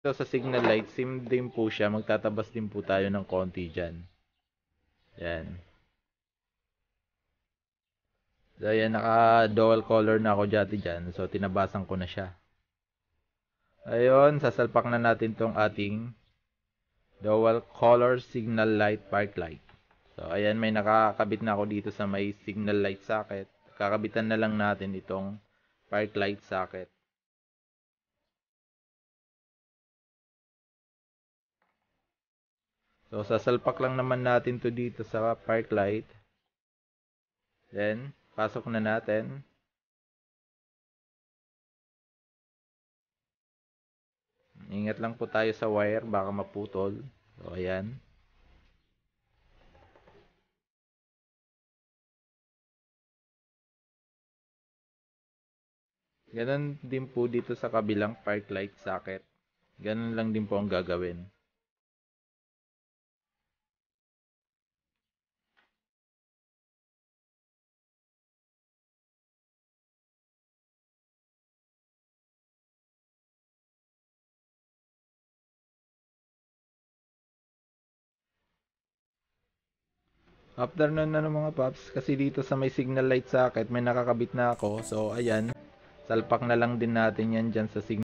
So, sa signal light, same din po siya. Magtatabas din po tayo ng konti dyan. Yan. So, ayan, naka-dual color na ako dyan. So, tinabasan ko na siya. Ayun, sasalpak na natin tong ating dual color signal light park light. So, ayan, may nakakabit na ako dito sa may signal light socket. Kakabitan na lang natin itong park light socket. So, sasalpak lang naman natin to dito sa park light. Then, pasok na natin. Ingat lang po tayo sa wire, baka maputol. So, ayan. Ganon din po dito sa kabilang park light socket. Ganon lang din po ang gagawin. Afternoon na ng mga paps, kasi dito sa may signal light socket may nakakabit na ako. So ayan, salpak na lang din natin yan dyan sa signal.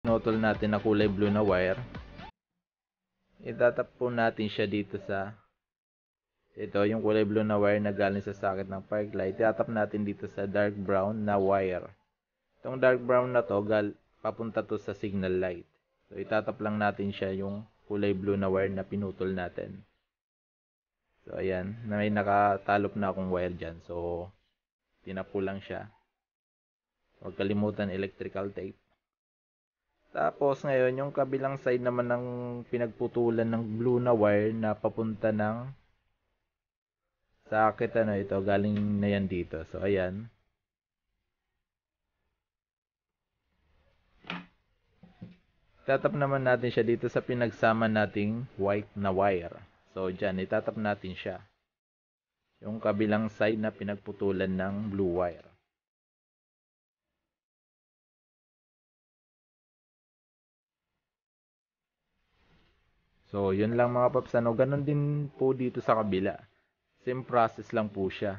Pinutol natin na kulay blue na wire. Itatap po natin siya dito sa ito, yung kulay blue na wire na galing sa socket ng park light. Itatap natin dito sa dark brown na wire. Itong dark brown na to, papunta to sa signal light. So, itatap lang natin siya yung kulay blue na wire na pinutol natin. So, ayan. May nakatalop na akong wire dyan. So, tinapo lang siya. Huwag kalimutan electrical tape. Tapos, ngayon, yung kabilang side naman ng pinagputulan ng blue na wire na papunta ng socket, ano ito, galing na yan dito. So, ayan. Itatap naman natin siya dito sa pinagsama nating white na wire. So, dyan, itatap natin siya. yung kabilang side na pinagputulan ng blue wire. So, yun lang mga paps. Ganun din po dito sa kabila. Same process lang po siya.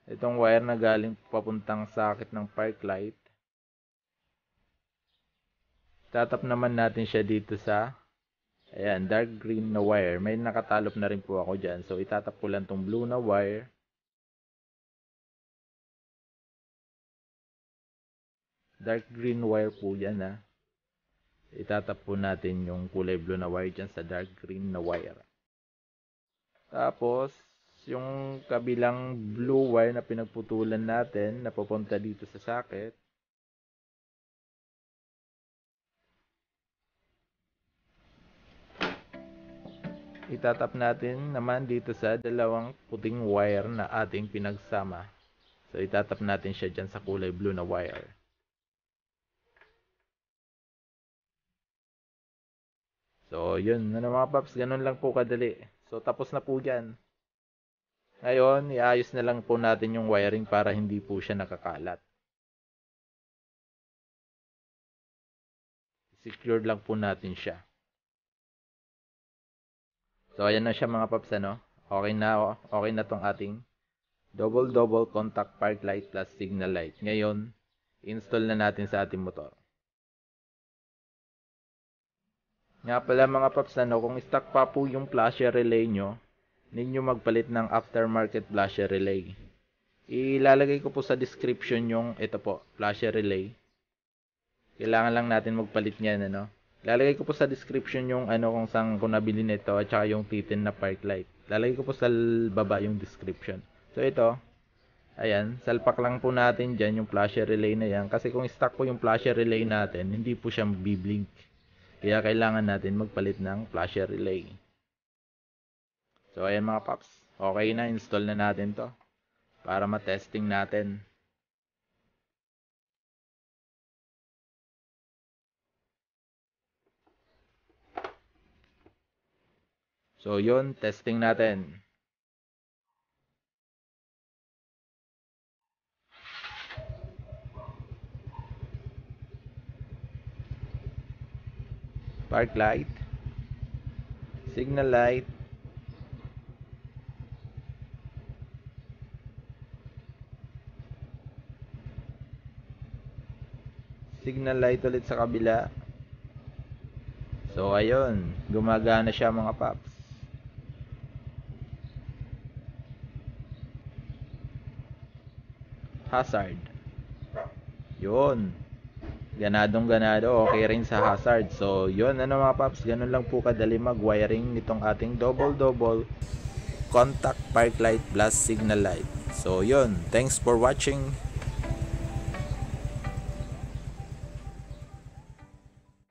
Itong wire na galing papuntang socket ng park light. Tatap naman natin siya dito sa dark green na wire. May nakatalop na rin po ako dyan. So, itatap ko lang tong blue na wire. Dark green wire po yan ha. Itatap po natin yung kulay blue na wire dyan sa dark green na wire. Tapos, yung kabilang blue wire na pinagputulan natin na pupunta dito sa socket. Itatap natin naman dito sa dalawang puting wire na ating pinagsama. So, itatap natin siya dyan sa kulay blue na wire. So, yun. Mga paps, ganun lang po kadali. So, tapos na po dyan. Ngayon, iayos na lang po natin yung wiring para hindi po siya nakakalat. Secured lang po natin siya. So, ayan na siya mga paps, Okay na tong ating double contact park light plus signal light. Ngayon, install na natin sa ating motor. Nga pala mga paps, kung stock pa po yung flasher relay nyo, ninyo magpalit ng aftermarket flasher relay. Ilalagay ko po sa description yung ito po, flasher relay. Kailangan lang natin magpalit niyan, Lalagay ko po sa description yung kung saan ko nabili nito at saka yung titin na park light. Lalagay ko po sa baba yung description. So ito, ayan, salpak lang po natin dyan yung flasher relay na yan. Kasi kung stock po yung flasher relay natin, hindi po siya biblink. Kaya kailangan natin magpalit ng flasher relay. So ayan mga paps, okay na, install na natin to para ma-testing natin. So yun, testing natin. Park light, signal light, signal light ulit sa kabila. So ayun, gumagana siya mga paps. Hazard. Yun. Ganado, okay rin sa hazard. So yun mga paps, ganun lang po kadali mag-wiring nitong ating double contact park light plus signal light. So yun, thanks for watching.